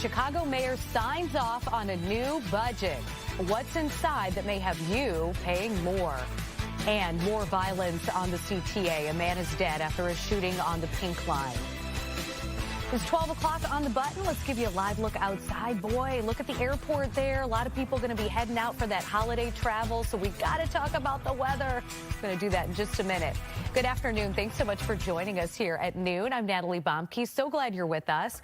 Chicago mayor signs off on a new budget. What's inside that may have you paying more? And more violence on the CTA. A man is dead after a shooting on the Pink Line. It's 12 o'clock on the button. Let's give you a live look outside. Boy, look at the airport there. A lot of people going to be heading out for that holiday travel, so we got to talk about the weather. I'm going to do that in just a minute. Good afternoon. Thanks so much for joining us here at noon. I'm Natalie Baumke. So glad you're with us.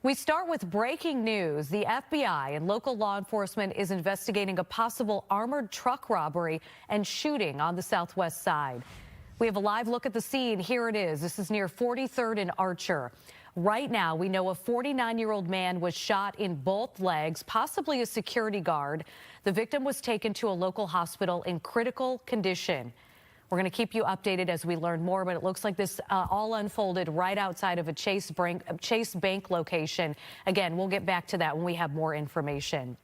We start with breaking news. The FBI and local law enforcement is investigating a possible armored truck robbery and shooting on the southwest side. We have a live look at the scene. Here it is. This is near 43rd and Archer. Right now, we know a 49-year-old man was shot in both legs, possibly a security guard. The victim was taken to a local hospital in critical condition. We're going to keep you updated as we learn more, but it looks like this all unfolded right outside of a Chase Bank location. Again, we'll get back to that when we have more information.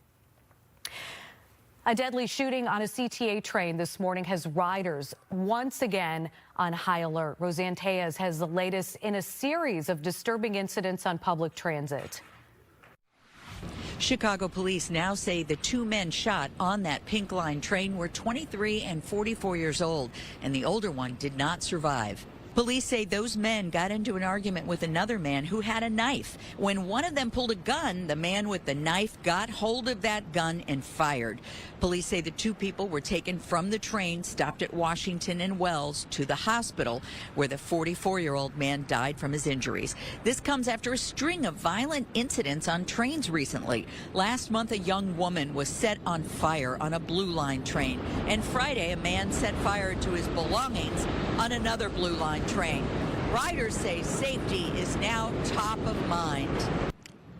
A deadly shooting on a CTA train this morning has riders once again on high alert. Roseanne Tejas has the latest in a series of disturbing incidents on public transit. Chicago police now say the two men shot on that Pink Line train were 23 and 44 years old, and the older one did not survive. Police say those men got into an argument with another man who had a knife. When one of them pulled a gun, the man with the knife got hold of that gun and fired. Police say the two people were taken from the train, stopped at Washington and Wells, to the hospital, where the 44-year-old man died from his injuries. This comes after a string of violent incidents on trains recently. Last month, a young woman was set on fire on a Blue Line train. And Friday, a man set fire to his belongings on another Blue Line train. Riders say safety is now top of mind.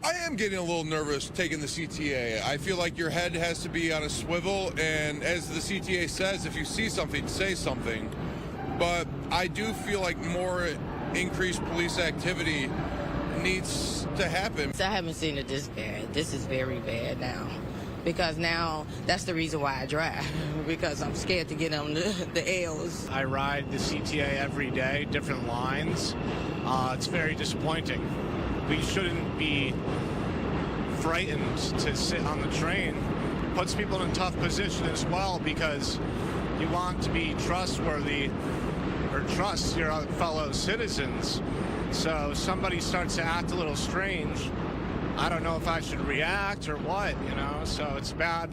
I am getting a little nervous taking the CTA. I feel like your head has to be on a swivel, and as the CTA says, if you see something, say something. But I do feel like more increased police activity needs to happen. I haven't seen it this bad. This is very bad now. Because now that's the reason why I drive, because I'm scared to get on the L's. I ride the CTA every day, different lines. It's very disappointing. We shouldn't be frightened to sit on the train. It puts people in a tough position as well, because you want to be trustworthy or trust your fellow citizens. So if somebody starts to act a little strange, I don't know if I should react or what, you know, so it's bad.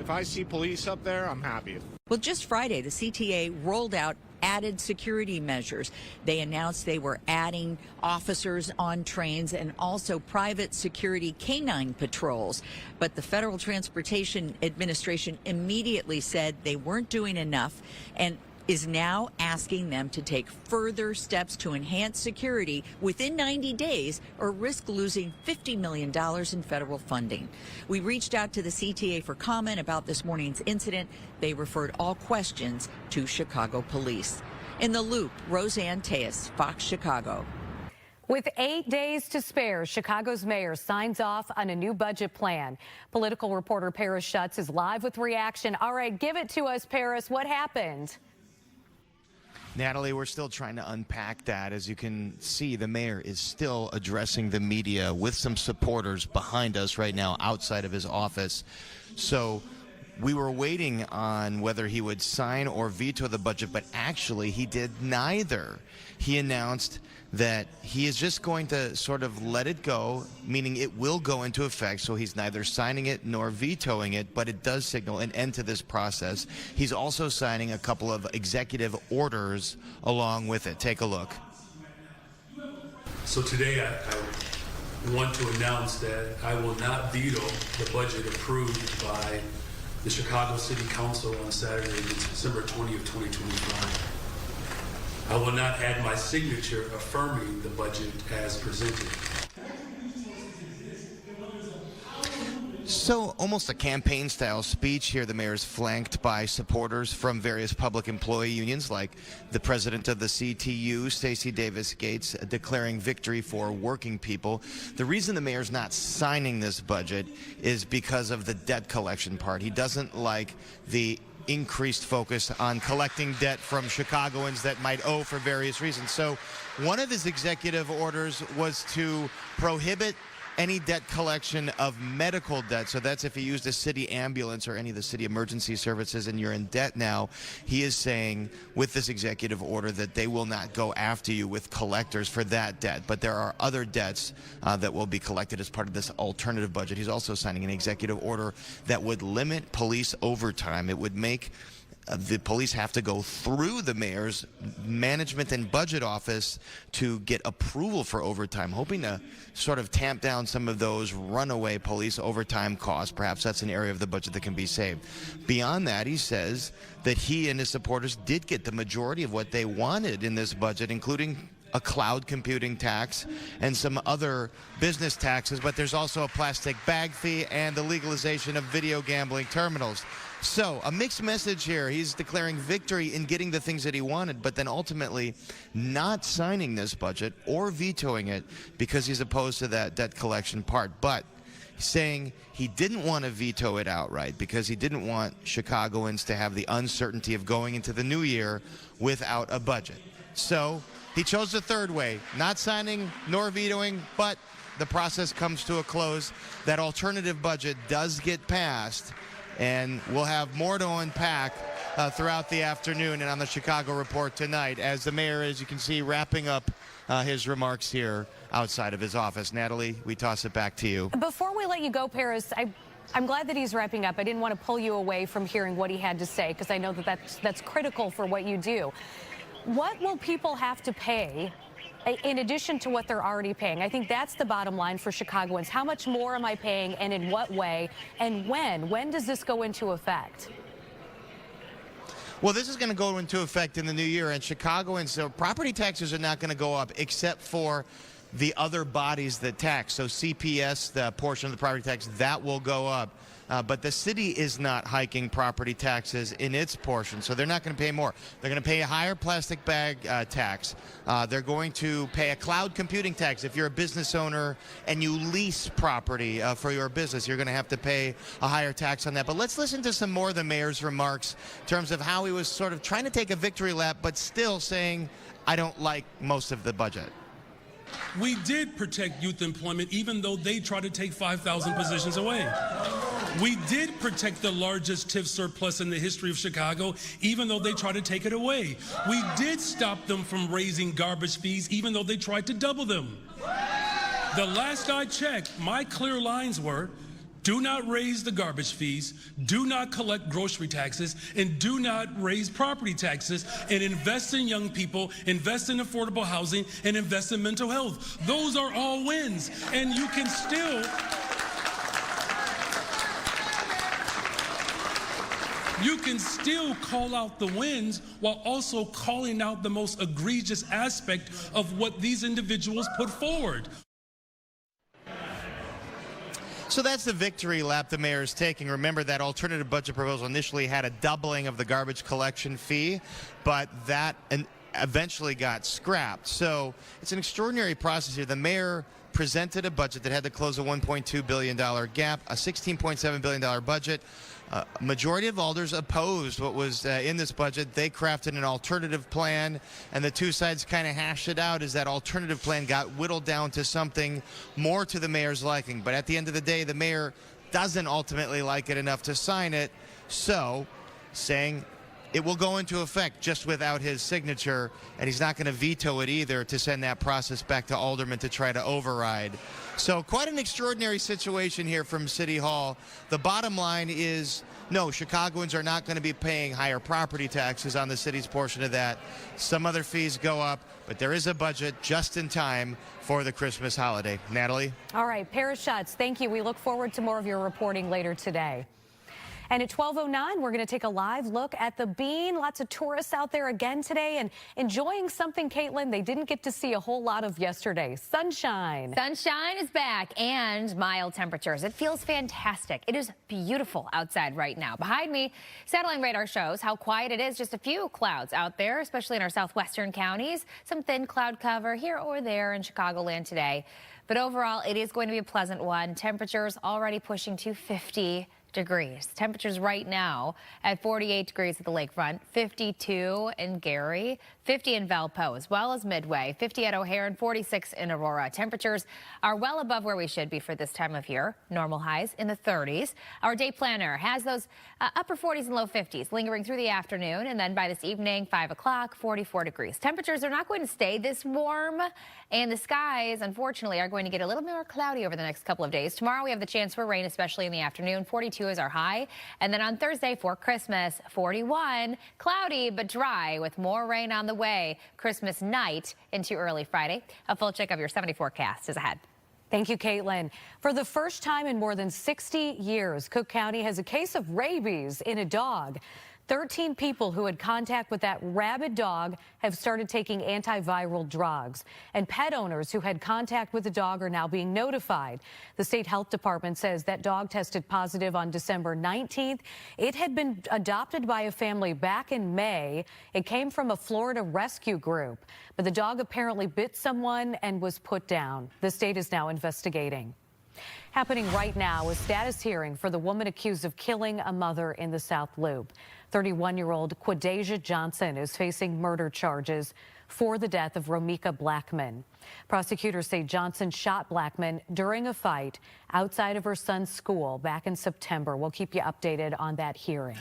If I see police up there, I'm happy. Well, just Friday, the CTA rolled out added security measures. They announced they were adding officers on trains and also private security canine patrols. But the Federal Transportation Administration immediately said they weren't doing enough and is now asking them to take further steps to enhance security within 90 days or risk losing $50 million in federal funding. We reached out to the CTA for comment about this morning's incident. They referred all questions to Chicago police. In the Loop, Roseanne Tejas, Fox Chicago. With 8 days to spare, Chicago's mayor signs off on a new budget plan. Political reporter Paris Schutz is live with reaction. All right, give it to us, Paris. What happened? Natalie, we're still trying to unpack that. As you can see, the mayor is still addressing the media with some supporters behind us right now outside of his office. So we were waiting on whether he would sign or veto the budget, but actually he did neither. He announced that he is just going to sort of let it go, meaning it will go into effect, so he's neither signing it nor vetoing it, but it does signal an end to this process. He's also signing a couple of executive orders along with it. Take a look. So today I want to announce that I will not veto the budget approved by the Chicago City Council on Saturday, December 20th, 2025. I will not add my signature affirming the budget as presented. So almost a campaign-style speech here. The mayor is flanked by supporters from various public employee unions, like the president of the CTU, Stacey Davis Gates, declaring victory for working people. The reason the mayor's not signing this budget is because of the debt collection part. He doesn't like the increased focus on collecting debt from Chicagoans that might owe for various reasons. So one of his executive orders was to prohibit any debt collection of medical debt. So that's if you used a city ambulance or any of the city emergency services and you're in debt now. He is saying with this executive order that they will not go after you with collectors for that debt. But there are other debts that will be collected as part of this alternative budget. He's also signing an executive order that would limit police overtime. It would make the police have to go through the mayor's management and budget office to get approval for overtime, hoping to sort of tamp down some of those runaway police overtime costs. Perhaps that's an area of the budget that can be saved. Beyond that, he says that he and his supporters did get the majority of what they wanted in this budget, including a cloud computing tax and some other business taxes, but there's also a plastic bag fee and the legalization of video gambling terminals. So a mixed message here. He's declaring victory in getting the things that he wanted, but then ultimately not signing this budget or vetoing it because he's opposed to that debt collection part. But saying he didn't want to veto it outright because he didn't want Chicagoans to have the uncertainty of going into the new year without a budget. So he chose the third way, not signing nor vetoing, but the process comes to a close. That alternative budget does get passed, and we'll have more to unpack throughout the afternoon and on the Chicago Report tonight as the mayor, as you can see, wrapping up his remarks here outside of his office. Natalie, we toss it back to you. Before we let you go, Paris, I'm glad that he's wrapping up. I didn't want to pull you away from hearing what he had to say because I know that that's critical for what you do. What will people have to pay in addition to what they're already paying? I think that's the bottom line for Chicagoans. How much more am I paying and in what way and when? When does this go into effect? Well, this is going to go into effect in the new year, and Chicagoans, so property taxes are not going to go up except for the other bodies that tax. So CPS, the portion of the property tax, that will go up. But the city is not hiking property taxes in its portion, so they're not going to pay more. They're going to pay a higher plastic bag tax. They're going to pay a cloud computing tax. If you're a business owner and you lease property for your business, you're going to have to pay a higher tax on that. But let's listen to some more of the mayor's remarks in terms of how he was sort of trying to take a victory lap, but still saying, I don't like most of the budget. We did protect youth employment even though they tried to take 5,000 positions away. We did protect the largest TIF surplus in the history of Chicago even though they tried to take it away. We did stop them from raising garbage fees even though they tried to double them. The last I checked, my clear lines were, do not raise the garbage fees, do not collect grocery taxes, and do not raise property taxes, and invest in young people, invest in affordable housing, and invest in mental health. Those are all wins, and you can still call out the wins while also calling out the most egregious aspect of what these individuals put forward. So that's the victory lap the mayor is taking. Remember, that alternative budget proposal initially had a doubling of the garbage collection fee, but that eventually got scrapped. So it's an extraordinary process here. The mayor presented a budget that had to close a $1.2 billion gap, a $16.7 billion budget. Majority of alders opposed what was in this budget. They crafted an alternative plan, and the two sides kind of hashed it out as that alternative plan got whittled down to something more to the mayor's liking. But at the end of the day, the mayor doesn't ultimately like it enough to sign it, so saying it will go into effect just without his signature, and he's not going to veto it either to send that process back to aldermen to try to override. So quite an extraordinary situation here from City Hall. The bottom line is, no, Chicagoans are not going to be paying higher property taxes on the city's portion of that. Some other fees go up, but there is a budget just in time for the Christmas holiday. Natalie? All right, Paris Schatz, thank you. We look forward to more of your reporting later today. And at 12:09, we're going to take a live look at the Bean. Lots of tourists out there again today and enjoying something, Caitlin, they didn't get to see a whole lot of yesterday. Sunshine. Sunshine is back and mild temperatures. It feels fantastic. It is beautiful outside right now. Behind me, satellite radar shows how quiet it is. Just a few clouds out there, especially in our southwestern counties. Some thin cloud cover here or there in Chicagoland today. But overall, it is going to be a pleasant one. Temperatures already pushing to 50 degrees. Temperatures right now at 48 degrees at the lakefront, 52 in Gary, 50 in Valpo, as well as Midway, 50 at O'Hare, and 46 in Aurora. Temperatures are well above where we should be for this time of year. Normal highs in the 30s. Our day planner has those upper 40s and low 50s lingering through the afternoon, and then by this evening, 5 o'clock, 44 degrees. Temperatures are not going to stay this warm, and the skies, unfortunately, are going to get a little more cloudy over the next couple of days. Tomorrow we have the chance for rain, especially in the afternoon. 42 is our high. And then on Thursday for Christmas, 41, cloudy but dry with more rain on the way. Christmas night into early Friday. A full check of your 70 forecast is ahead. Thank you, Caitlin. For the first time in more than 60 years, Cook County has a case of rabies in a dog. 13 people who had contact with that rabid dog have started taking antiviral drugs. And pet owners who had contact with the dog are now being notified. The state health department says that dog tested positive on December 19th. It had been adopted by a family back in May. It came from a Florida rescue group. But the dog apparently bit someone and was put down. The state is now investigating. Happening right now, a status hearing for the woman accused of killing a mother in the South Loop. 31-year-old Quadasia Johnson is facing murder charges for the death of Romika Blackman. Prosecutors say Johnson shot Blackman during a fight outside of her son's school back in September. We'll keep you updated on that hearing.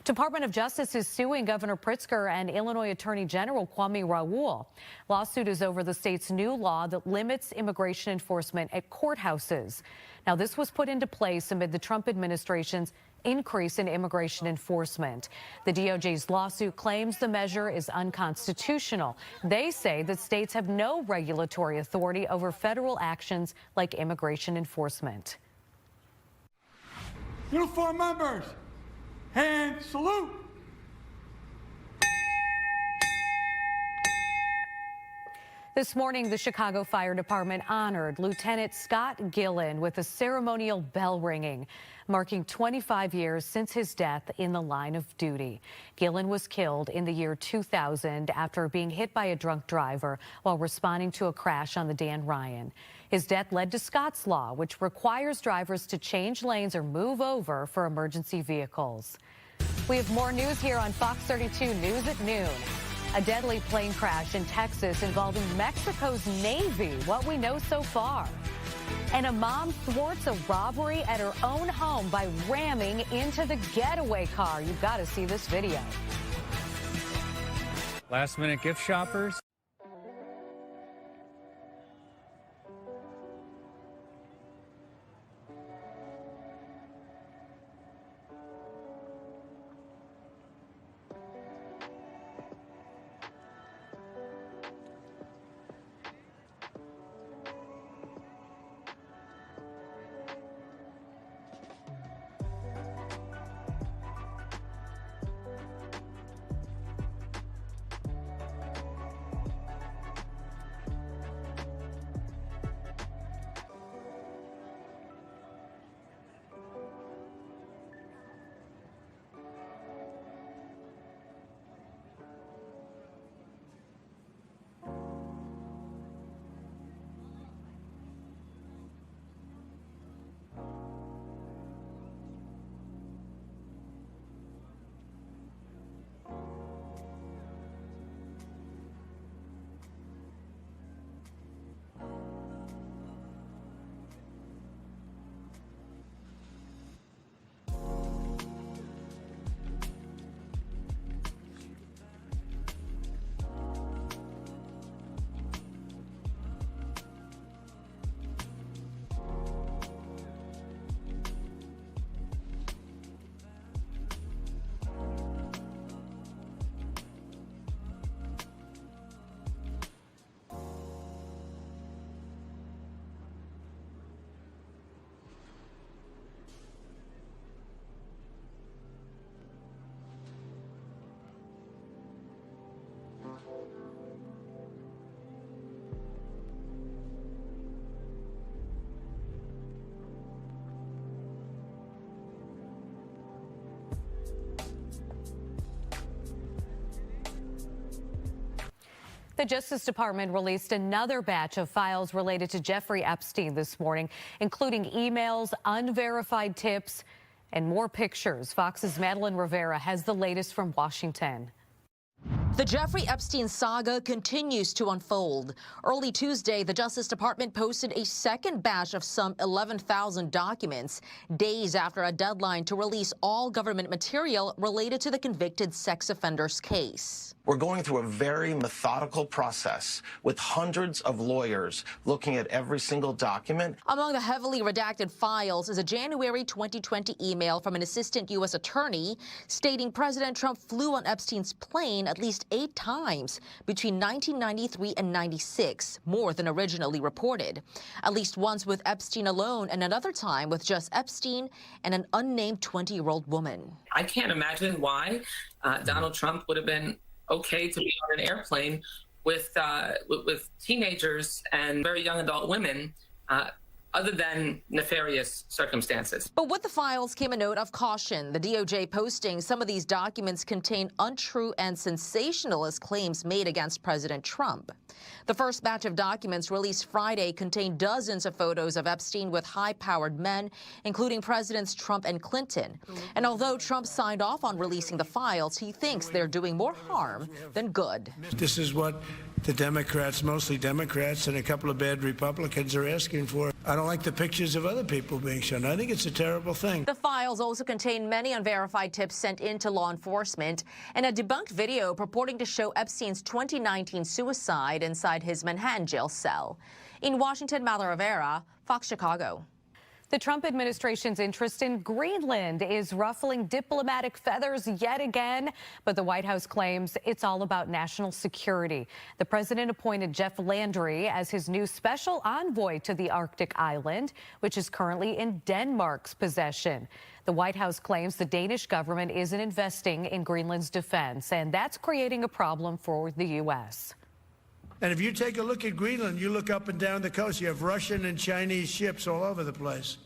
Department of Justice is suing Governor Pritzker and Illinois Attorney General Kwame Raoul. Lawsuit is over the state's new law that limits immigration enforcement at courthouses. Now, this was put into place amid the Trump administration's increase in immigration enforcement. The DOJ's lawsuit claims the measure is unconstitutional. They say that states have no regulatory authority over federal actions like immigration enforcement. Uniform members, hand salute. This morning, the Chicago Fire Department honored Lieutenant Scott Gillen with a ceremonial bell ringing, marking 25 years since his death in the line of duty. Gillen was killed in the year 2000 after being hit by a drunk driver while responding to a crash on the Dan Ryan. His death led to Scott's Law, which requires drivers to change lanes or move over for emergency vehicles. We have more news here on Fox 32 News at noon. A deadly plane crash in Texas involving Mexico's Navy, what we know so far. And a mom thwarts a robbery at her own home by ramming into the getaway car. You've got to see this video. Last-minute gift shoppers. The Justice Department released another batch of files related to Jeffrey Epstein this morning, including emails, unverified tips, And more pictures. Fox's Madeline Rivera has the latest from Washington. The Jeffrey Epstein saga continues to unfold. Early Tuesday, the Justice Department posted a second batch of some 11,000 documents, days after a deadline to release all government material related to the convicted sex offender's case. We're going through a very methodical process with hundreds of lawyers looking at every single document. Among the heavily redacted files is a January 2020 email from an assistant U.S. attorney stating President Trump flew on Epstein's plane at least 8 times between 1993 and 96, more than originally reported. At least once with Epstein alone and another time with just Epstein and an unnamed 20-year-old woman. I can't imagine why Donald Trump would have been okay to be on an airplane with teenagers and very young adult women, other than nefarious circumstances. But with the files came a note of caution. The DOJ posting some of these documents contain untrue and sensationalist claims made against President Trump. The first batch of documents released Friday contained dozens of photos of Epstein with high-powered men, including Presidents Trump and Clinton. And although Trump signed off on releasing the files, he thinks they're doing more harm than good. This is what the Democrats, mostly Democrats, and a couple of bad Republicans are asking for. I don't like the pictures of other people being shown. I think it's a terrible thing. The files also contain many unverified tips sent in to law enforcement and a debunked video purporting to show Epstein's 2019 suicide inside his Manhattan jail cell. In Washington, Madeline Rivera, Fox Chicago. The Trump administration's interest in Greenland is ruffling diplomatic feathers yet again, but the White House claims it's all about national security. The president appointed Jeff Landry as his new special envoy to the Arctic island, which is currently in Denmark's possession. The White House claims the Danish government isn't investing in Greenland's defense, and that's creating a problem for the U.S. And if you take a look at Greenland, you look up and down the coast, you have Russian and Chinese ships all over the place.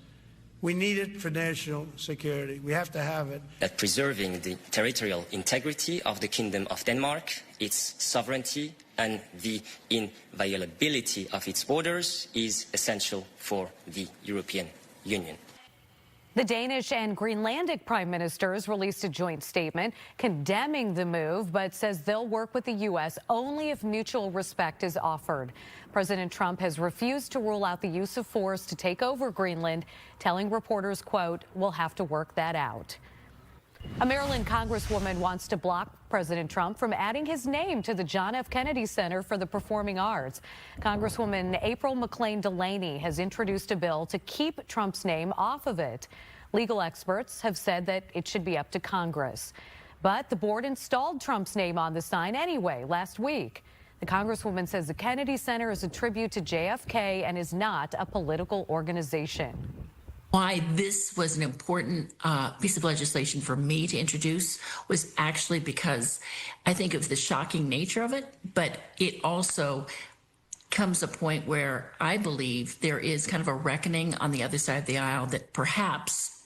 We need it for national security. We have to have it. That preserving the territorial integrity of the Kingdom of Denmark, its sovereignty, and the inviolability of its borders is essential for the European Union. The Danish and Greenlandic prime ministers released a joint statement condemning the move, but says they'll work with the U.S. only if mutual respect is offered. President Trump has refused to rule out the use of force to take over Greenland, telling reporters, quote, "We'll have to work that out." A Maryland congresswoman wants to block President Trump from adding his name to the John F. Kennedy Center for the Performing Arts. Congresswoman April McClain Delaney has introduced a bill to keep Trump's name off of it. Legal experts have said that it should be up to Congress. But the board installed Trump's name on the sign anyway last week. The congresswoman says the Kennedy Center is a tribute to JFK and is not a political organization. Why this was an important piece of legislation for me to introduce was actually because I think of the shocking nature of it, but it also comes a point where I believe there is kind of a reckoning on the other side of the aisle that perhaps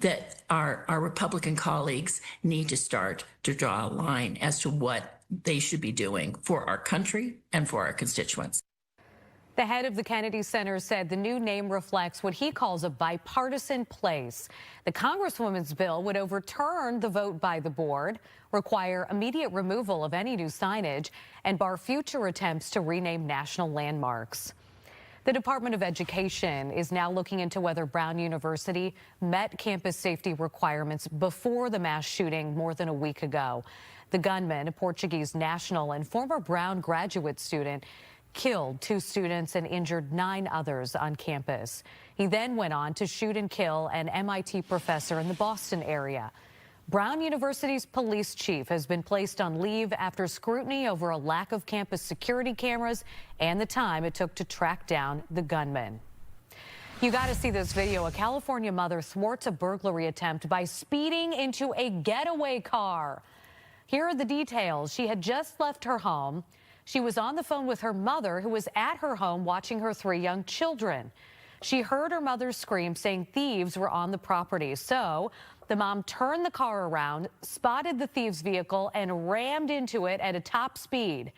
that our Republican colleagues need to start to draw a line as to what they should be doing for our country and for our constituents. The head of the Kennedy Center said the new name reflects what he calls a bipartisan place. The congresswoman's bill would overturn the vote by the board, require immediate removal of any new signage, and bar future attempts to rename national landmarks. The Department of Education is now looking into whether Brown University met campus safety requirements before the mass shooting more than a week ago. The gunman, a Portuguese national and former Brown graduate student, killed 2 students and injured 9 others on campus. He then went on to shoot and kill an MIT professor in the Boston area. Brown University's police chief has been placed on leave after scrutiny over a lack of campus security cameras and the time it took to track down the gunman. You got to see this video. A California mother thwarts a burglary attempt by speeding into a getaway car. Here are the details. She had just left her home. She was on the phone with her mother, who was at her home watching her 3 young children. She heard her mother scream, saying thieves were on the property. So the mom turned the car around, spotted the thieves' vehicle, and rammed into it at a top speed.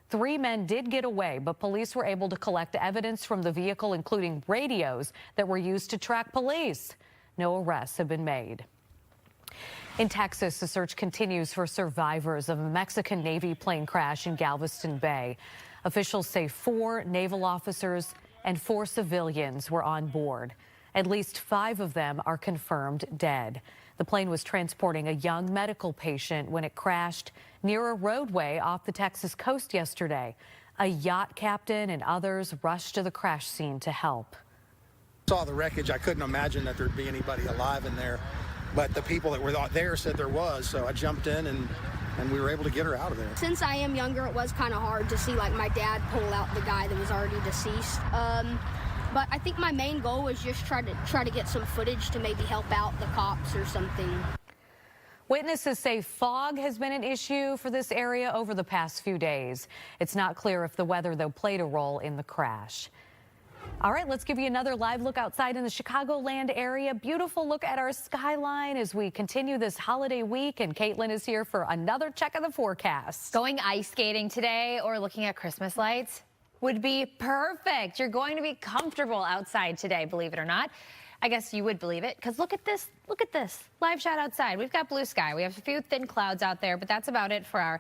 3 men did get away, but police were able to collect evidence from the vehicle, including radios that were used to track police. No arrests have been made. In Texas, the search continues for survivors of a Mexican Navy plane crash in Galveston Bay. Officials say 4 naval officers and 4 civilians were on board. At least 5 of them are confirmed dead. The plane was transporting a young medical patient when it crashed near a roadway off the Texas coast yesterday. A yacht captain and others rushed to the crash scene to help. Saw the wreckage. I couldn't imagine that there'd be anybody alive in there, but the people that were there said there was, so I jumped in and we were able to get her out of there. Since I am younger, it was kind of hard to see like my dad pull out the guy that was already deceased. But I think my main goal was just try to get some footage to maybe help out the cops or something. Witnesses say fog has been an issue for this area over the past few days. It's not clear if the weather, though, played a role in the crash. All right, let's give you another live look outside in the Chicagoland area. Beautiful look at our skyline as we continue this holiday week, and Caitlin is here for another check of the forecast. Going ice skating today or looking at Christmas lights would be perfect. You're going to be comfortable outside today, believe it or not. I guess you would believe it, because look at this. Look at this. Live shot outside. We've got blue sky. We have a few thin clouds out there, but that's about it for our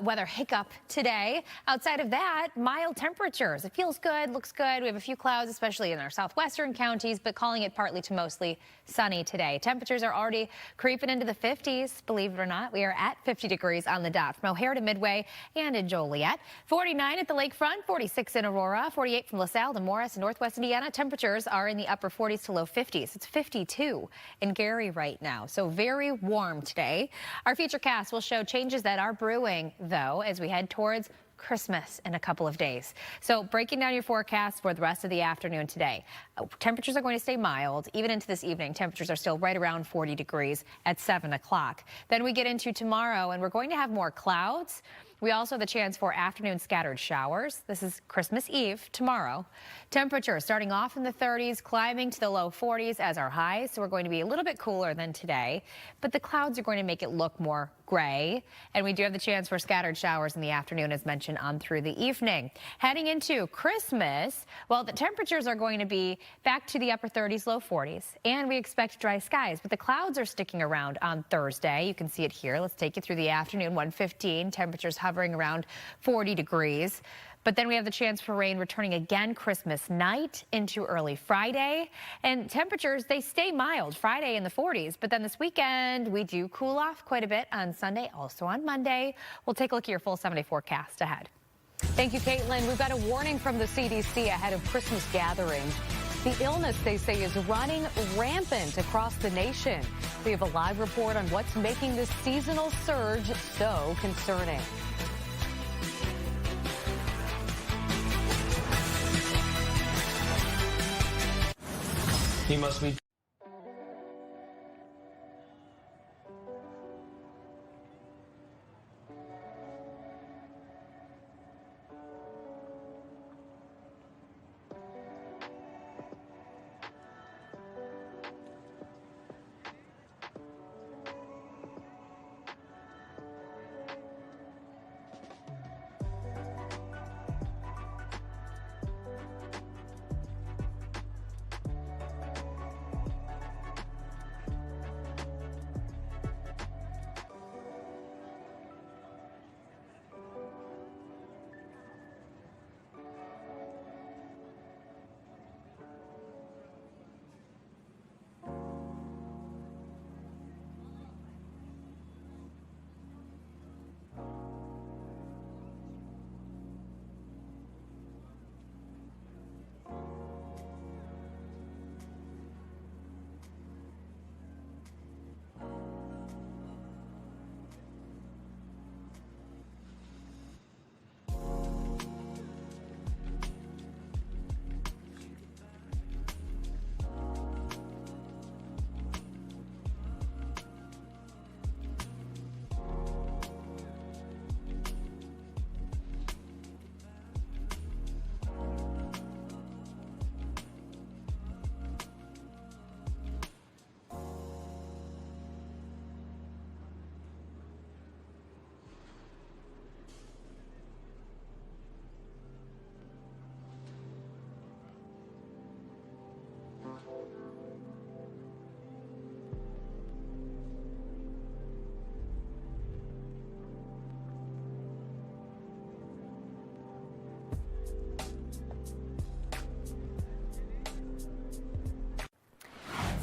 weather hiccup today. Outside of that, mild temperatures. It feels good, looks good. We have a few clouds, especially in our southwestern counties, but calling it partly to mostly sunny today. Temperatures are already creeping into the 50s, believe it or not. We are at 50 degrees on the dot from O'Hare to Midway and in Joliet. 49 at the lakefront, 46 in Aurora, 48 from LaSalle to Morris in northwest Indiana. Temperatures are in the upper 40s to low 50s. It's 52 in Gary right now, so very warm today. Our futurecast will show changes that are brewing, though, as we head towards Christmas in a couple of days. So breaking down your forecast for the rest of the afternoon today. Temperatures are going to stay mild. Even into this evening, temperatures are still right around 40 degrees at 7 o'clock. Then we get into tomorrow, and we're going to have more clouds. We also have the chance for afternoon scattered showers. This is Christmas Eve tomorrow. Temperatures starting off in the 30s, climbing to the low 40s as our highs. So we're going to be a little bit cooler than today, but the clouds are going to make it look more gray. And we do have the chance for scattered showers in the afternoon, as mentioned, on through the evening. Heading into Christmas, well, the temperatures are going to be back to the upper 30s, low 40s, and we expect dry skies, but the clouds are sticking around on Thursday. You can see it here. Let's take you through the afternoon. 1:15, temperatures hovering around 40 degrees. But then we have the chance for rain returning again Christmas night into early Friday. And temperatures, they stay mild Friday in the 40s. But then this weekend, we do cool off quite a bit on Sunday, also on Monday. We'll take a look at your full 7-day forecast ahead. Thank you, Caitlin. We've got a warning from the CDC ahead of Christmas gatherings. The illness, they say, is running rampant across the nation. We have a live report on what's making this seasonal surge so concerning. He must be.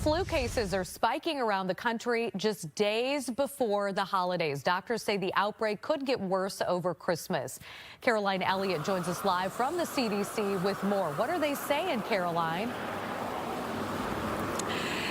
Flu cases are spiking around the country just days before the holidays. Doctors say the outbreak could get worse over Christmas. Caroline Elliott joins us live from the CDC with more. What are they saying, Caroline?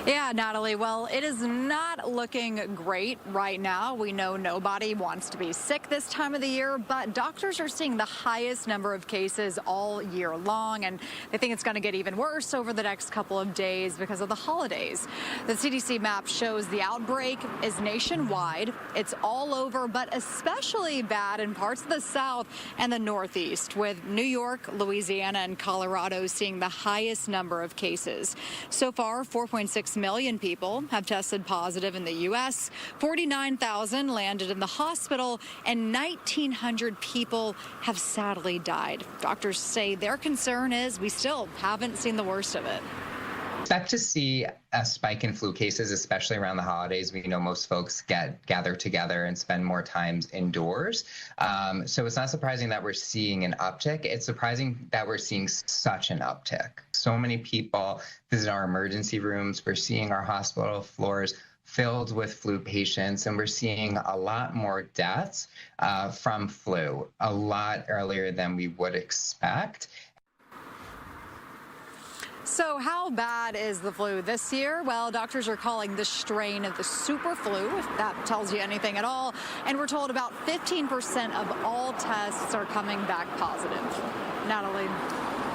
Yeah, Natalie, well, it is not looking great right now. We know nobody wants to be sick this time of the year, but doctors are seeing the highest number of cases all year long, and they think it's going to get even worse over the next couple of days because of the holidays. The CDC map shows the outbreak is nationwide. It's all over, but especially bad in parts of the South and the Northeast, with New York, Louisiana, and Colorado seeing the highest number of cases. So far, 4.6 million people have tested positive in the U.S., 49,000 landed in the hospital, and 1,900 people have sadly died. Doctors say their concern is we still haven't seen the worst of it. Expect to see a spike in flu cases, especially around the holidays. We know most folks gather together and spend more time indoors. So it's not surprising that we're seeing an uptick. It's surprising that we're seeing such an uptick. So many people visit our emergency rooms. We're seeing our hospital floors filled with flu patients, and we're seeing a lot more deaths from flu, a lot earlier than we would expect. So how bad is the flu this year? Well, doctors are calling this strain the super flu, if that tells you anything at all. And we're told about 15% of all tests are coming back positive. Natalie.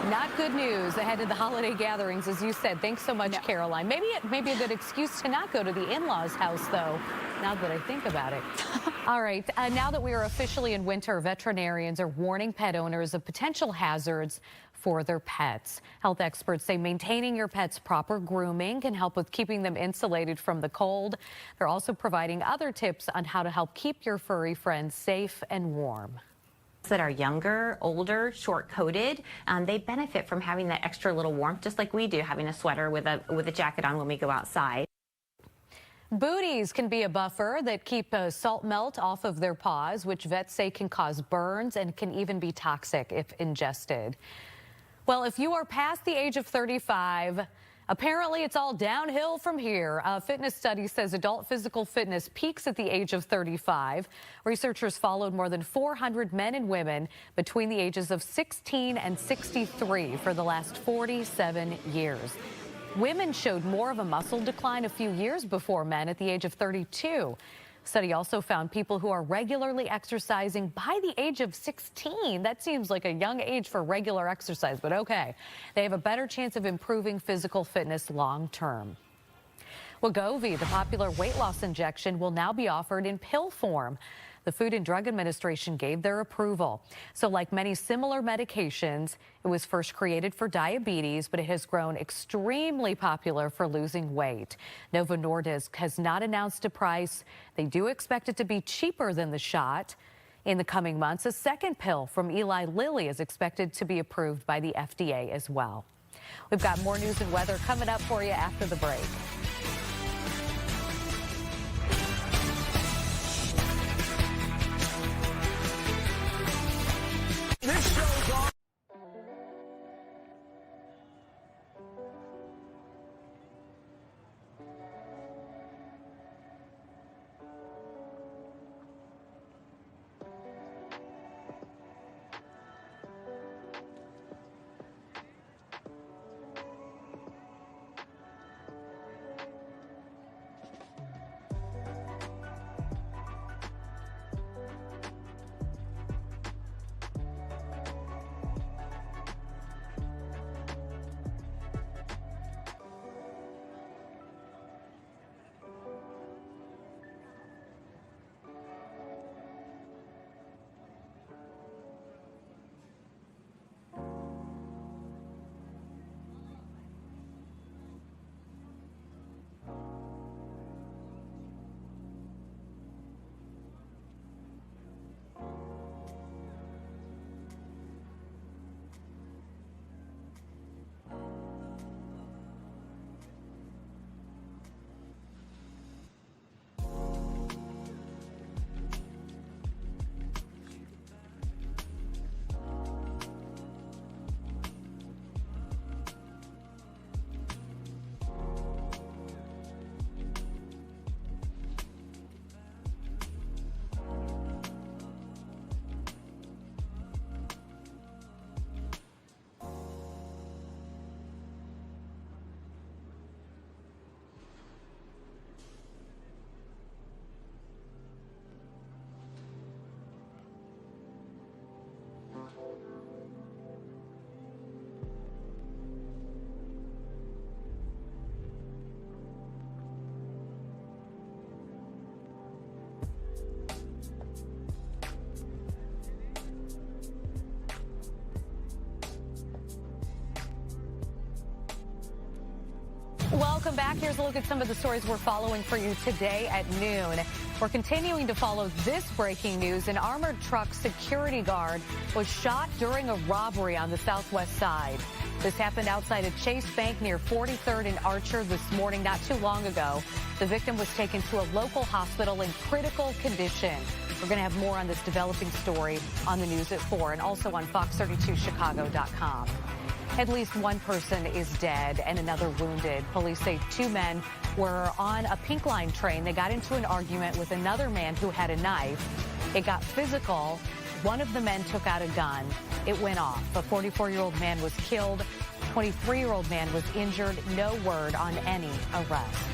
Not good news ahead of the holiday gatherings, as you said. Thanks so much, Caroline. Maybe a good excuse to not go to the in-laws' house, though, now that I think about it. All right, now that we are officially in winter, veterinarians are warning pet owners of potential hazards for their pets. Health experts say maintaining your pet's proper grooming can help with keeping them insulated from the cold. They're also providing other tips on how to help keep your furry friends safe and warm. That are younger, older, short-coated, they benefit from having that extra little warmth, just like we do, having a sweater with a jacket on when we go outside. Booties can be a buffer that keep salt melt off of their paws, which vets say can cause burns and can even be toxic if ingested. Well, if you are past the age of 35, apparently it's all downhill from here. A fitness study says adult physical fitness peaks at the age of 35. Researchers followed more than 400 men and women between the ages of 16 and 63 for the last 47 years. Women showed more of a muscle decline a few years before men at the age of 32. Study also found people who are regularly exercising by the age of 16. That seems like a young age for regular exercise, but okay. They have a better chance of improving physical fitness long term. Wegovy, the popular weight loss injection, will now be offered in pill form. The Food and Drug Administration gave their approval. So like many similar medications, it was first created for diabetes, but it has grown extremely popular for losing weight. Novo Nordisk has not announced a price. They do expect it to be cheaper than the shot. In the coming months, a second pill from Eli Lilly is expected to be approved by the FDA as well. We've got more news and weather coming up for you after the break. This show's on. Welcome back. Here's a look at some of the stories we're following for you today at noon. We're continuing to follow this breaking news. An armored truck security guard was shot during a robbery on the southwest side. This happened outside of Chase Bank near 43rd and Archer this morning, not too long ago. The victim was taken to a local hospital in critical condition. We're going to have more on this developing story on the news at 4 and also on fox32chicago.com. At least one person is dead and another wounded. Police say 2 men were on a Pink Line train. They got into an argument with another man who had a knife. It got physical. One of the men took out a gun. It went off. A 44-year-old man was killed. 23-year-old man was injured. No word on any arrests.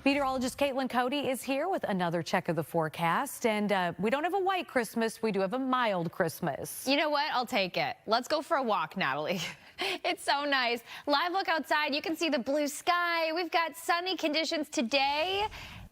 Meteorologist Caitlin Cody is here with another check of the forecast. And we don't have a white Christmas. We do have a mild Christmas. You know what? I'll take it. Let's go for a walk, Natalie. It's so nice. Live look outside. You can see the blue sky. We've got sunny conditions today.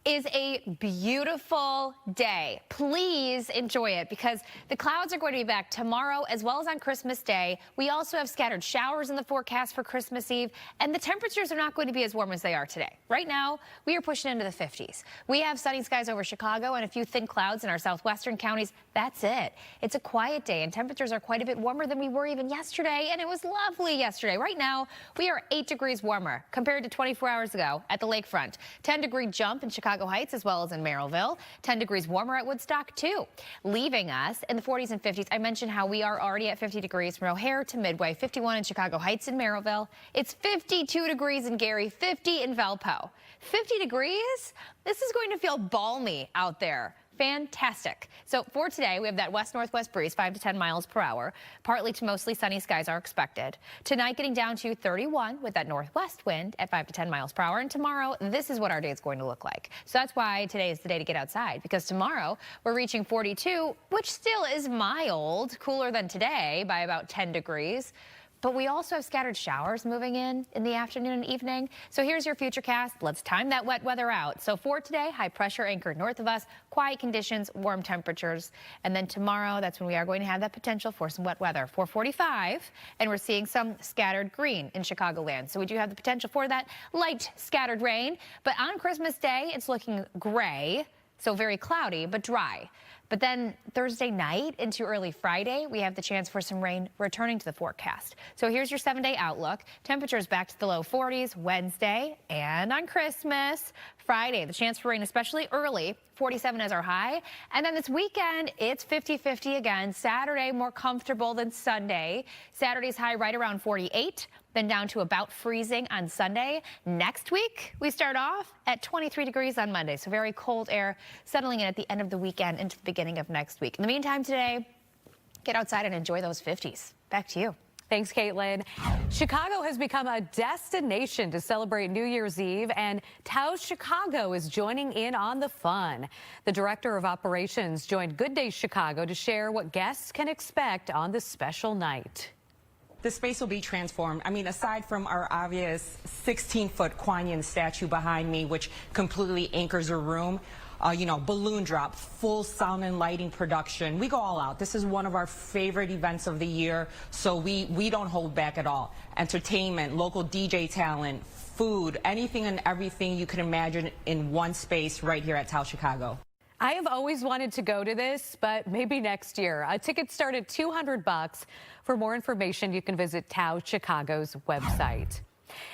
Is a beautiful day. Please enjoy it because the clouds are going to be back tomorrow as well as on Christmas Day. We also have scattered showers in the forecast for Christmas Eve, and the temperatures are not going to be as warm as they are today. Right now, we are pushing into the 50s. We have sunny skies over Chicago and a few thin clouds in our southwestern counties. That's it. It's a quiet day, and temperatures are quite a bit warmer than we were even yesterday, and it was lovely yesterday. Right now, we are 8 degrees warmer compared to 24 hours ago at the lakefront. 10-degree jump in Chicago Heights as well as in Merrillville. 10 degrees warmer at Woodstock, too. Leaving us in the 40s and 50s. I mentioned how we are already at 50 degrees from O'Hare to Midway, 51 in Chicago Heights and Merrillville. It's 52 degrees in Gary, 50 in Valpo. 50 degrees? This is going to feel balmy out there. Fantastic. So for today, we have that west-northwest breeze, 5 to 10 miles per hour. Partly to mostly sunny skies are expected. Tonight, getting down to 31 with that northwest wind at 5 to 10 miles per hour. And tomorrow, this is what our day is going to look like. So that's why today is the day to get outside, because tomorrow we're reaching 42, which still is mild, cooler than today by about 10 degrees. But we also have scattered showers moving in the afternoon and evening. So here's your futurecast. Let's time that wet weather out. So for today, high pressure anchored north of us, quiet conditions, warm temperatures. And then tomorrow, that's when we are going to have that potential for some wet weather. 445, and we're seeing some scattered green in Chicagoland. So we do have the potential for that light scattered rain. But on Christmas Day, it's looking gray. So very cloudy, but dry. But then Thursday night into early Friday, we have the chance for some rain returning to the forecast. So here's your 7-day outlook. Temperatures back to the low 40s Wednesday and on Christmas. Friday, the chance for rain, especially early, 47 as our high. And then this weekend, it's 50-50 again. Saturday, more comfortable than Sunday. Saturday's high right around 48, then down to about freezing on Sunday. Next week, we start off at 23 degrees on Monday. So very cold air settling in at the end of the weekend into the beginning of next week. In the meantime today, get outside and enjoy those 50s. Back to you. Thanks, Caitlin. Chicago has become a destination to celebrate New Year's Eve, and Taos Chicago is joining in on the fun. The director of operations joined Good Day Chicago to share what guests can expect on this special night. The space will be transformed. I mean, aside from our obvious 16-foot Kuan Yin statue behind me, which completely anchors a room, you know, balloon drop, full sound and lighting production. We go all out. This is one of our favorite events of the year, so we don't hold back at all. Entertainment, local DJ talent, food, anything and everything you can imagine in one space right here at Taos Chicago. I have always wanted to go to this, but maybe next year. Tickets start at $200. For more information, you can visit Taos Chicago's website.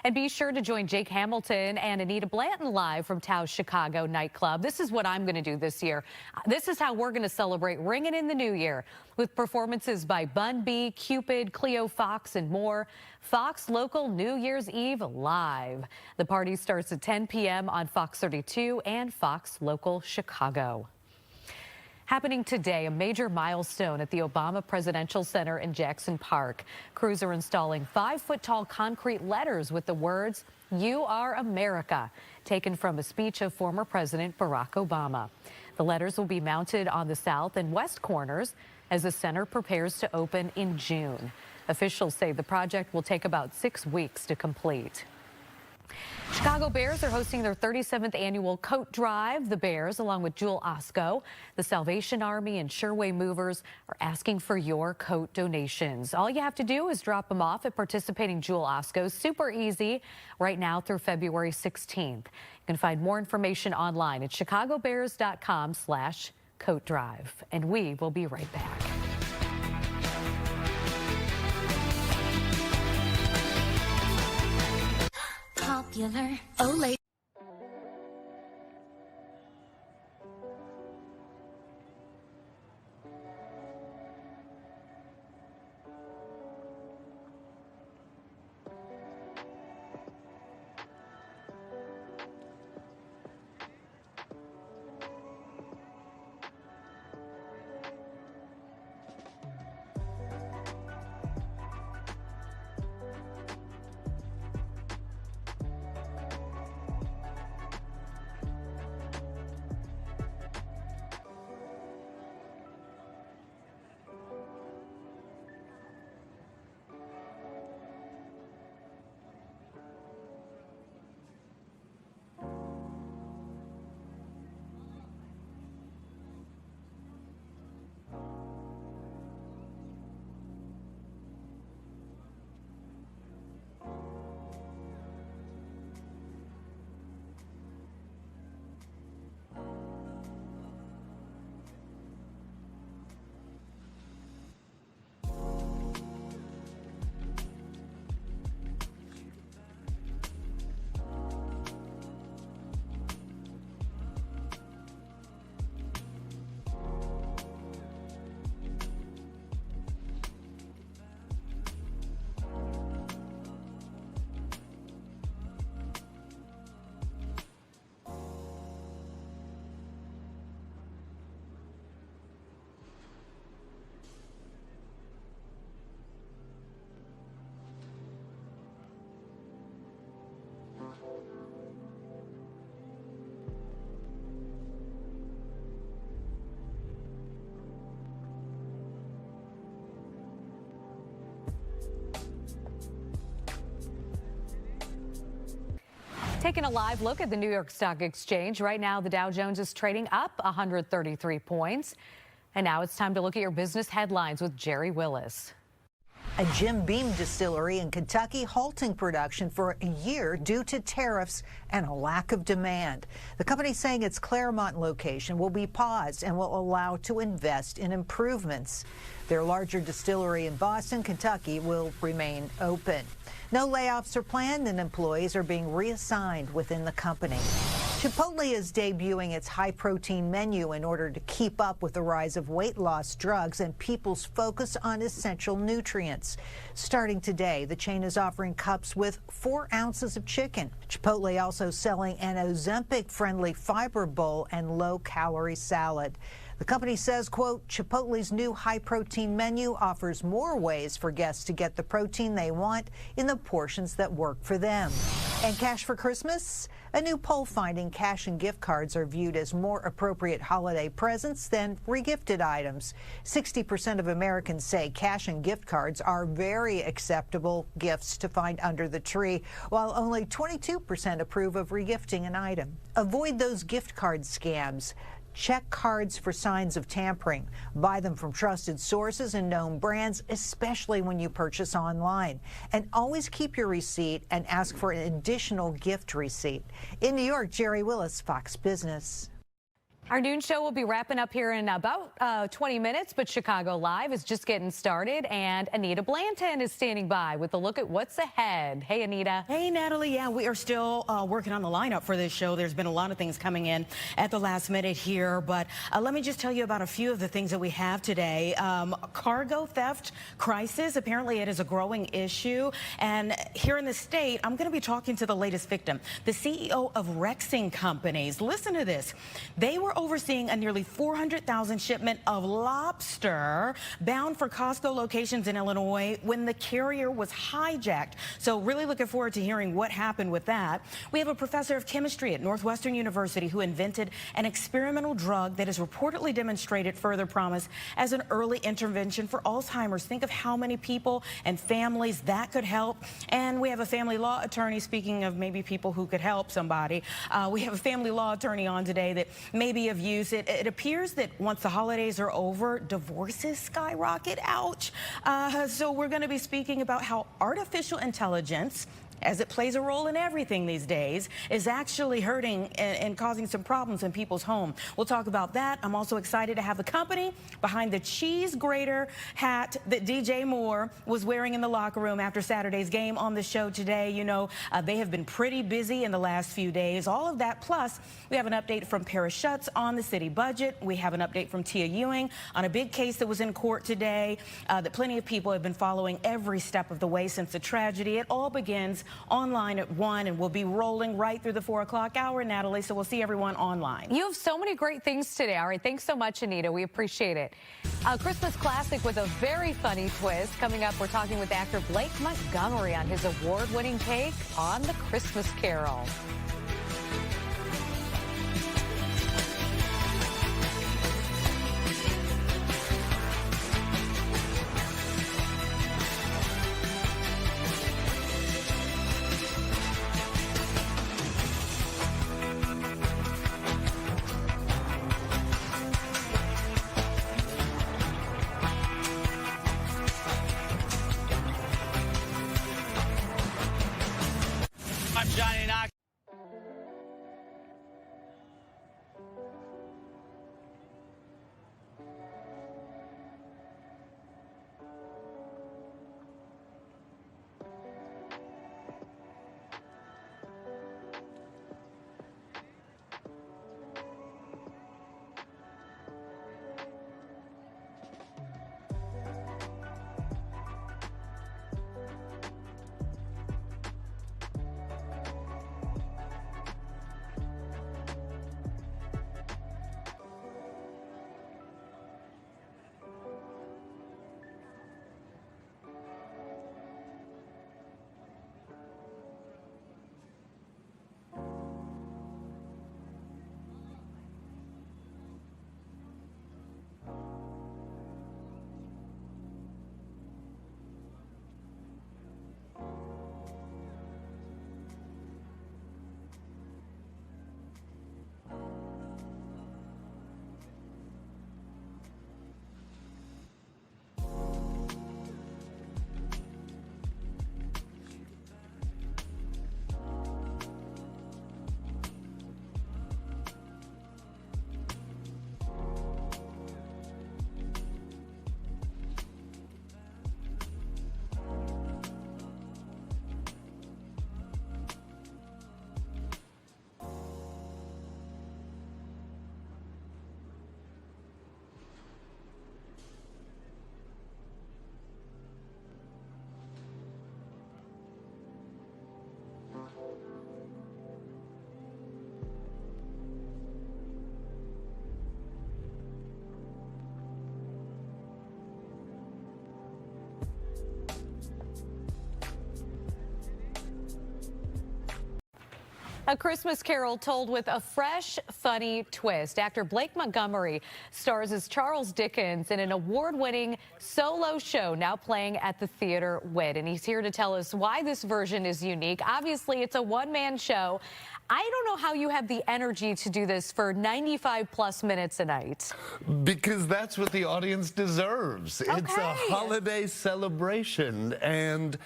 And be sure to join Jake Hamilton and Anita Blanton live from Taos Chicago nightclub. This is what I'm going to do this year. This is how we're going to celebrate ringing in the new year with performances by Bun B, Cupid, Cleo Fox, and more. Fox Local New Year's Eve live. The party starts at 10 p.m. on Fox 32 and Fox Local Chicago. Happening today, a major milestone at the Obama Presidential Center in Jackson Park. Crews are installing 5-foot-tall concrete letters with the words, "You are America," taken from a speech of former President Barack Obama. The letters will be mounted on the south and west corners as the center prepares to open in June. Officials say the project will take about 6 weeks to complete. Chicago Bears are hosting their 37th annual coat drive. The Bears, along with Jewel Osco, the Salvation Army, and Sherway Movers, are asking for your coat donations. All you have to do is drop them off at participating Jewel Oscos. Super easy right now through February 16th. You can find more information online at chicagobears.com/coat drive. And we will be right back. Popular. Olay. Taking a live look at the New York Stock Exchange. Right now, the Dow Jones is trading up 133 points. And now it's time to look at your business headlines with Jerry Willis. A Jim Beam distillery in Kentucky halting production for a year due to tariffs and a lack of demand. The company saying its Claremont location will be paused and will allow to invest in improvements. Their larger distillery in Boston, Kentucky will remain open. No layoffs are planned and employees are being reassigned within the company. Chipotle is debuting its high-protein menu in order to keep up with the rise of weight loss drugs and people's focus on essential nutrients. Starting today, the chain is offering cups with 4 ounces of chicken. Chipotle also selling an Ozempic-friendly fiber bowl and low-calorie salad. The company says, quote, Chipotle's new high-protein menu offers more ways for guests to get the protein they want in the portions that work for them. And cash for Christmas? A new poll finding cash and gift cards are viewed as more appropriate holiday presents than regifted items. 60% of Americans say cash and gift cards are very acceptable gifts to find under the tree, while only 22% approve of regifting an item. Avoid those gift card scams. Check cards for signs of tampering. Buy them from trusted sources and known brands, especially when you purchase online. And always keep your receipt and ask for an additional gift receipt. In New York, Jerry Willis, Fox Business. Our noon show will be wrapping up here in about 20 minutes, but Chicago Live is just getting started, and Anita Blanton is standing by with a look at what's ahead. Hey, Anita. Hey, Natalie. Yeah, we are still working on the lineup for this show. There's been a lot of things coming in at the last minute here, but let me just tell you about a few of the things that we have today. Cargo theft crisis. Apparently, it is a growing issue, and here in the state, I'm going to be talking to the latest victim, the CEO of Rexing Companies. Listen to this. They were overseeing a nearly 400,000 shipment of lobster bound for Costco locations in Illinois when the carrier was hijacked. So really looking forward to hearing what happened with that. We have a professor of chemistry at Northwestern University who invented an experimental drug that has reportedly demonstrated further promise as an early intervention for Alzheimer's. Think of how many people and families that could help. And we have a family law attorney, speaking of maybe people who could help somebody. We have a family law attorney on today that maybe have used it. It appears that once the holidays are over, divorces skyrocket. Ouch. So we're going to be speaking about how artificial intelligence, as it plays a role in everything these days, is actually hurting and causing some problems in people's home. We'll talk about that. I'm also excited to have the company behind the cheese grater hat that DJ Moore was wearing in the locker room after Saturday's game on the show today. You know, they have been pretty busy in the last few days. All of that, plus we have an update from Paris Schutz on the city budget. We have an update from Tia Ewing on a big case that was in court today that plenty of people have been following every step of the way since the tragedy. It all begins online at 1 and we'll be rolling right through the 4 o'clock hour, Natalie, so we'll see everyone online. You have so many great things today. All right, thanks so much, Anita. We appreciate it. A Christmas classic with a very funny twist. Coming up, we're talking with actor Blake Montgomery on his award-winning take on The Christmas Carol. I'm Johnny Knox. A Christmas Carol told with a fresh, funny twist. Actor Blake Montgomery stars as Charles Dickens in an award-winning solo show now playing at the Theater Wit. And he's here to tell us why this version is unique. Obviously, it's a one-man show. I don't know how you have the energy to do this for 95-plus minutes a night. Because that's what the audience deserves. Okay. It's a holiday celebration, and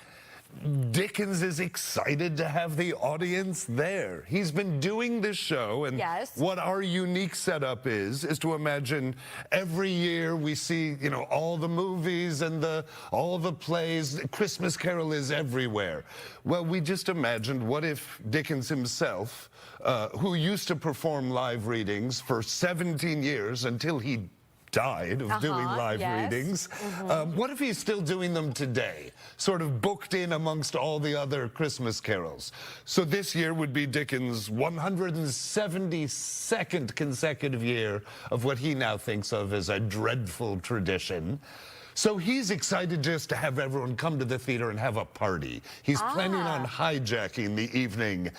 Dickens is excited to have the audience there. He's been doing this show, and what our unique setup is to imagine every year we see, you know, all the movies and all the plays. Christmas Carol is everywhere. Well, we just imagined, what if Dickens himself, who used to perform live readings for 17 years until he died of doing live readings. What if he's still doing them today, sort of booked in amongst all the other Christmas carols? So this year would be Dickens' 172nd consecutive year of what he now thinks of as a dreadful tradition. So he's excited just to have everyone come to the theater and have a party. He's planning on hijacking the evening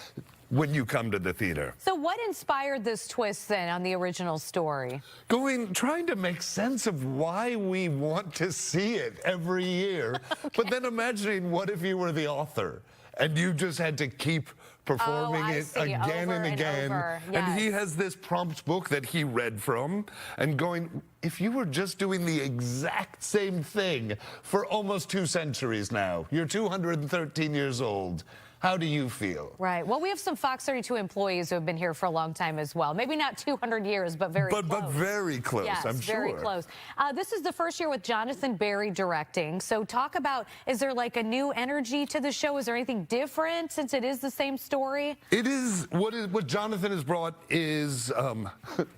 when you come to the theater. So what inspired this twist then on the original story? Trying to make sense of why we want to see it every year, but then imagining what if you were the author and you just had to keep performing it again and again. And he has this prompt book that he read from and going, if you were just doing the exact same thing for almost 2 centuries now, you're 213 years old, how do you feel? Right. Well, we have some Fox 32 employees who have been here for a long time as well. Maybe not 200 years, but very close. But very close, yes, I'm sure. very close. This is the first year with Jonathan Barry directing. So talk about, is there like a new energy to the show? Is there anything different since it is the same story? It is. What Jonathan has brought is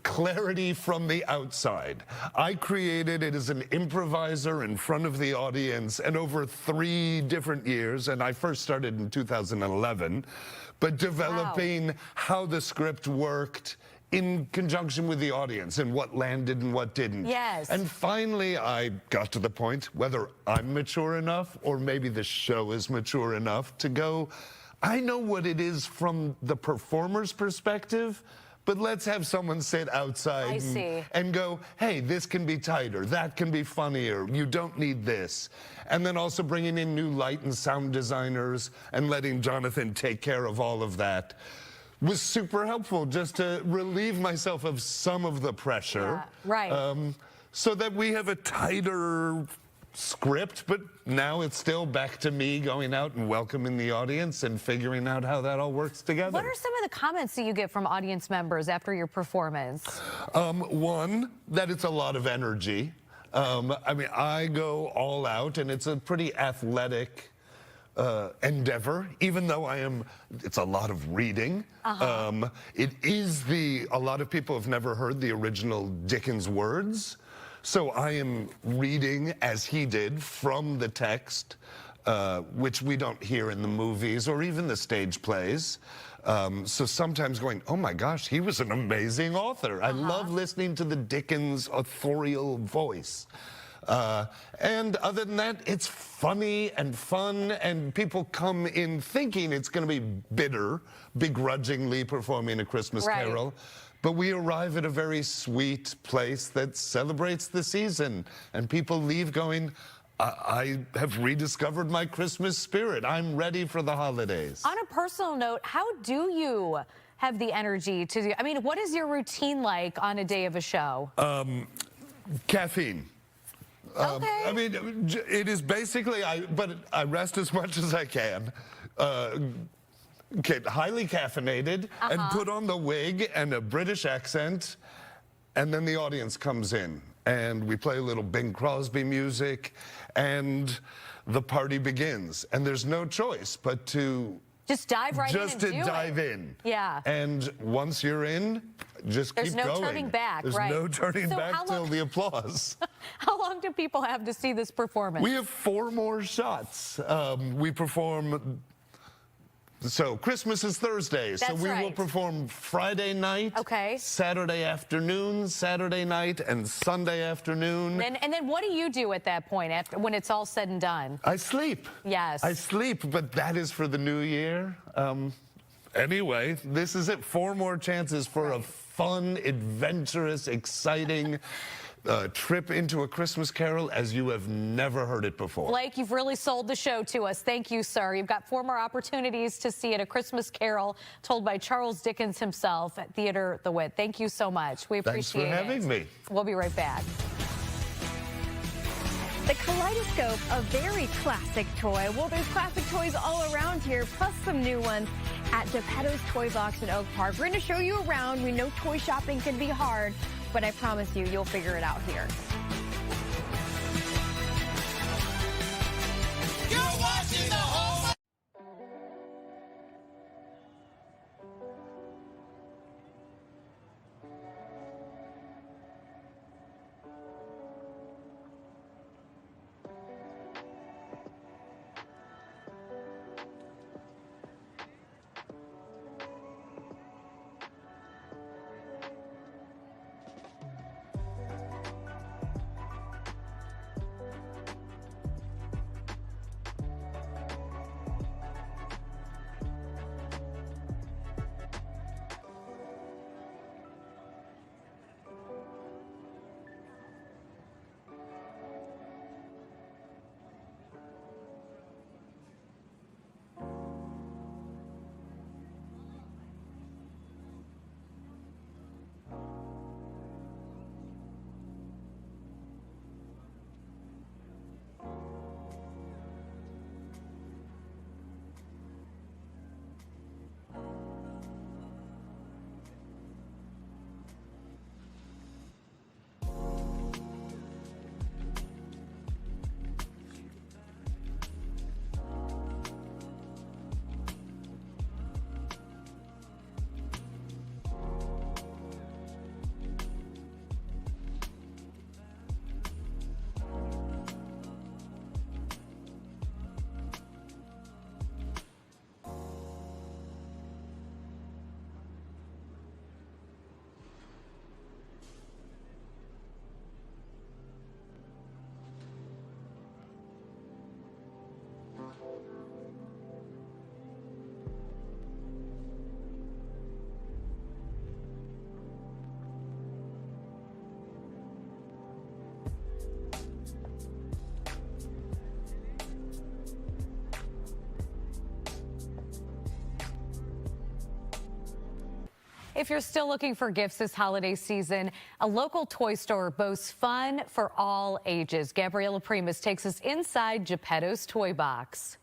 clarity from the outside. I created it as an improviser in front of the audience, and over 3 different years, and I first started in 2011, but developing how the script worked in conjunction with the audience and what landed and what didn't. Yes. And finally, I got to the point, whether I'm mature enough or maybe the show is mature enough to go, I know what it is from the performer's perspective, but let's have someone sit outside and go, hey, this can be tighter, that can be funnier, you don't need this. And then also bringing in new light and sound designers and letting Jonathan take care of all of that was super helpful, just to relieve myself of some of the pressure. So that we have a tighter script, but now it's still back to me going out and welcoming the audience and figuring out how that all works together. What are some of the comments that you get from audience members after your performance? One, that it's a lot of energy. I mean, I go all out, and it's a pretty athletic endeavor, even though it's a lot of reading. It is a lot of people have never heard the original Dickens words. So I am reading, as he did, from the text, which we don't hear in the movies or even the stage plays. So sometimes going, oh my gosh, he was an amazing author. I love listening to the Dickens authorial voice. And other than that, it's funny and fun, and people come in thinking it's going to be bitter, begrudgingly performing A Christmas Carol. But we arrive at a very sweet place that celebrates the season, and people leave going, I have rediscovered my Christmas spirit. I'm ready for the holidays. On a personal note, how do you have the energy to do, I mean, what is your routine like on a day of a show? Caffeine. I mean, it is basically, but I rest as much as I can. Get highly caffeinated and put on the wig and a British accent, and then the audience comes in and we play a little Bing Crosby music and the party begins, and there's no choice but to just dive right in and do it. Just to dive in. Yeah. And once you're in, just keep going. There's no turning back, There's no turning back till the applause. How long do people have to see this performance? We have 4 more shots. We perform. So Christmas is Thursday, so we will perform Friday night, Saturday afternoon, Saturday night, and Sunday afternoon. And then what do you do at that point after when it's all said and done? I sleep. Yes. I sleep, but that is for the new year. Anyway, this is it. 4 more chances for a fun, adventurous, exciting trip into A Christmas Carol as you have never heard it before. Blake, you've really sold the show to us. Thank you, sir. You've got 4 more opportunities to see it, A Christmas Carol, told by Charles Dickens himself at Theater The Wit. Thank you so much. We appreciate it. Thanks for having me. We'll be right back. The Kaleidoscope, a very classic toy. Well, there's classic toys all around here, plus some new ones at Geppetto's Toy Box in Oak Park. We're going to show you around. We know toy shopping can be hard, but I promise you, you'll figure it out here. You're watching the whole... If you're still looking for gifts this holiday season, a local toy store boasts fun for all ages. Gabriela Primus takes us inside Geppetto's Toy Box.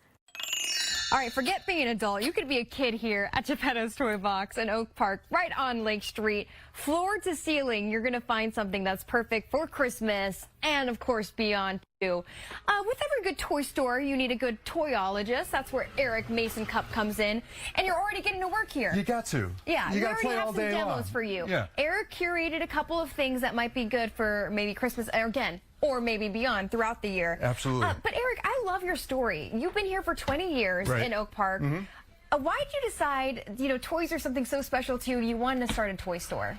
All right, forget being an adult. You could be a kid here at Geppetto's Toy Box in Oak Park, right on Lake Street. Floor to ceiling, you're going to find something that's perfect for Christmas and, of course, beyond, too. With every good toy store, you need a good toyologist. That's where Eric Mason Cup comes in. And you're already getting to work here. You got to. Yeah, you we got to already play have all some day demos long. for you. Yeah. Eric curated a couple of things that might be good for maybe Christmas, or again, or maybe beyond throughout the year. Absolutely. But Eric, I love your story. You've been here for 20 years in Oak Park. Why did you decide, toys are something so special to you, you wanted to start a toy store?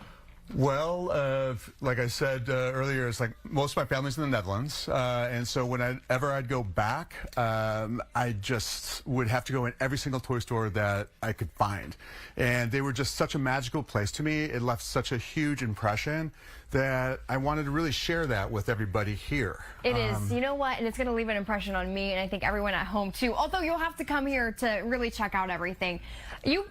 Well, like I said earlier, it's like most of my family's in the Netherlands, and so whenever I'd go back, I just would have to go in every single toy store that I could find. And they were just such a magical place to me. It left such a huge impression that I wanted to really share that with everybody here. It is. You know what? And it's going to leave an impression on me, and I think everyone at home, too. Although you'll have to come here to really check out everything. You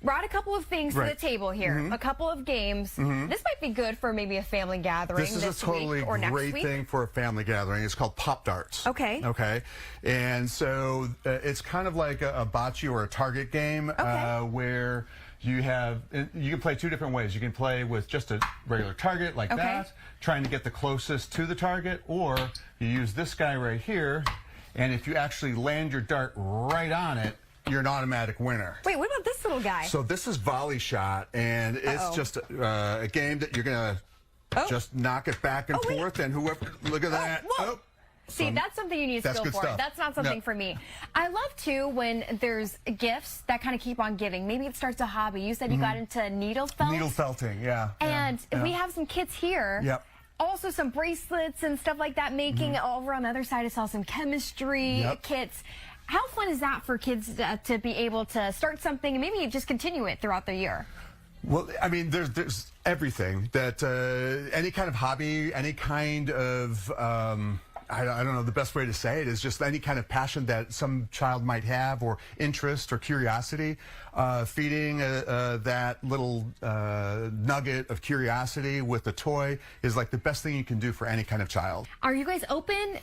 brought a couple of things to the table here, a couple of games. This might be good for maybe a family gathering this is a totally week or next great week. thing for a family gathering. It's called Pop Darts. Okay. Okay. And so it's kind of like a bocce or a target game where you can play two different ways. You can play with just a regular target like that, trying to get the closest to the target, or you use this guy right here, and if you actually land your dart right on it, you're an automatic winner. Wait, what about this little guy? So this is volley shot, and it's just a game that you're going to just knock it back and forth, and whoever, look at that. See, that's something you need skill for. That's not something for me. I love, too, when there's gifts that kind of keep on giving. Maybe it starts a hobby. You said you got into needle felt? Needle felting, yeah. And we have some kits here. Yep. Also some bracelets and stuff like that making. Over on the other side, I saw some chemistry kits. How fun is that for kids to be able to start something and maybe just continue it throughout the year? Well, I mean, there's everything that any kind of hobby, any kind of I don't know, the best way to say it is just any kind of passion that some child might have, or interest or curiosity. Feeding that little nugget of curiosity with a toy is like the best thing you can do for any kind of child. Are you guys open,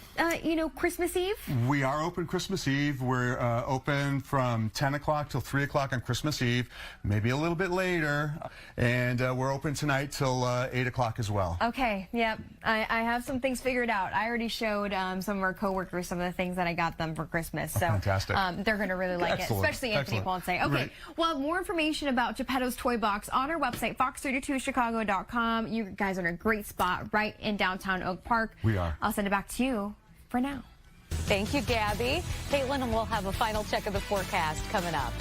Christmas Eve? We are open Christmas Eve. We're open from 10 o'clock till 3 o'clock on Christmas Eve, maybe a little bit later. And we're open tonight till 8 o'clock as well. Okay, yep. I have some things figured out. I already showed some of our coworkers some of the things that I got them for Christmas. So fantastic. They're going to really like it, especially Anthony Ponce. Okay, well, more information about Geppetto's Toy Box on our website, fox32chicago.com. You guys are in a great spot right in downtown Oak Park. We are. I'll send it back to you for now. Thank you, Gabby. Caitlin will have a final check of the forecast coming up.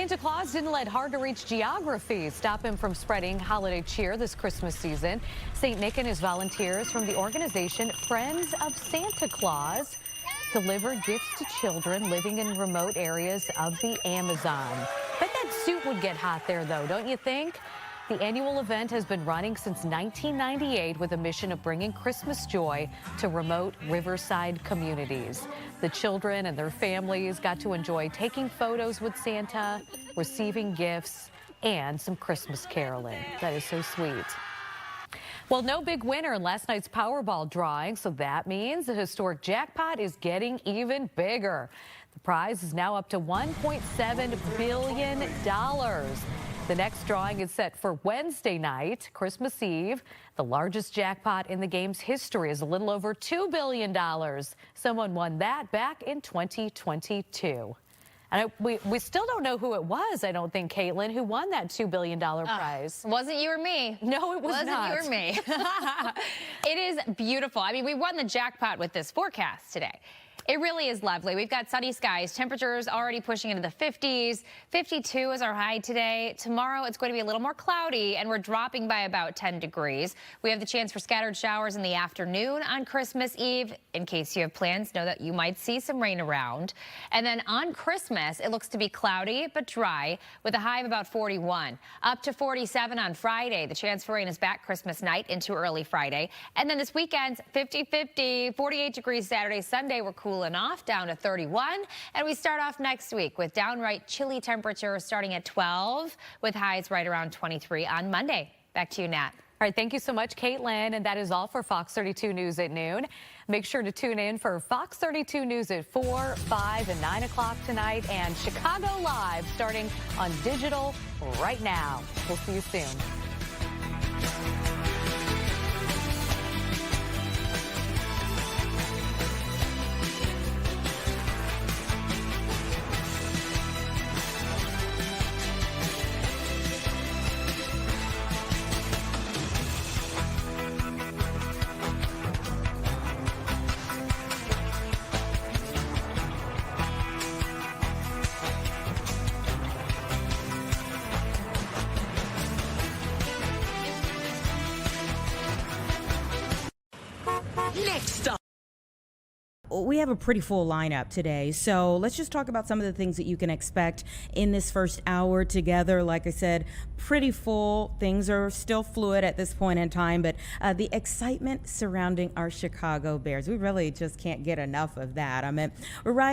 Santa Claus didn't let hard-to-reach geography stop him from spreading holiday cheer this Christmas season. St. Nick and his volunteers from the organization Friends of Santa Claus deliver gifts to children living in remote areas of the Amazon. Bet that suit would get hot there, though, don't you think? The annual event has been running since 1998 with a mission of bringing Christmas joy to remote riverside communities. The children and their families got to enjoy taking photos with Santa, receiving gifts, and some Christmas caroling. That is so sweet. Well, no big winner in last night's Powerball drawing, so that means the historic jackpot is getting even bigger. The prize is now up to $1.7 billion. The next drawing is set for Wednesday night, Christmas Eve. The largest jackpot in the game's history is a little over $2 billion. Someone won that back in 2022. And we still don't know who it was, I don't think, Caitlin, who won that $2 billion prize. Wasn't you or me. No, it was not. Wasn't you or me. It is beautiful. I mean, we won the jackpot with this forecast today. It really is lovely. We've got sunny skies, temperatures already pushing into the 50s. 52 is our high today. Tomorrow it's going to be a little more cloudy, and we're dropping by about 10 degrees. We have the chance for scattered showers in the afternoon on Christmas Eve. In case you have plans, know that you might see some rain around. And then on Christmas, it looks to be cloudy but dry with a high of about 41. Up to 47 on Friday. The chance for rain is back Christmas night into early Friday. And then this weekend, 50-50, 48 degrees Saturday, Sunday. We're cooling off down to 31, and we start off next week with downright chilly temperatures starting at 12 with highs right around 23 on Monday. Back to you, Nat. All right, thank you so much, Caitlin. And that is all for Fox 32 News at noon. Make sure to tune in for Fox 32 News at 4, 5, and 9 o'clock tonight, and Chicago Live starting on digital right now. We'll see you soon. Next up. We have a pretty full lineup today, so let's just talk about some of the things that you can expect in this first hour together. Like I said, pretty full. Things are still fluid at this point in time, but the excitement surrounding our Chicago Bears, we really just can't get enough of that. I mean, we're riding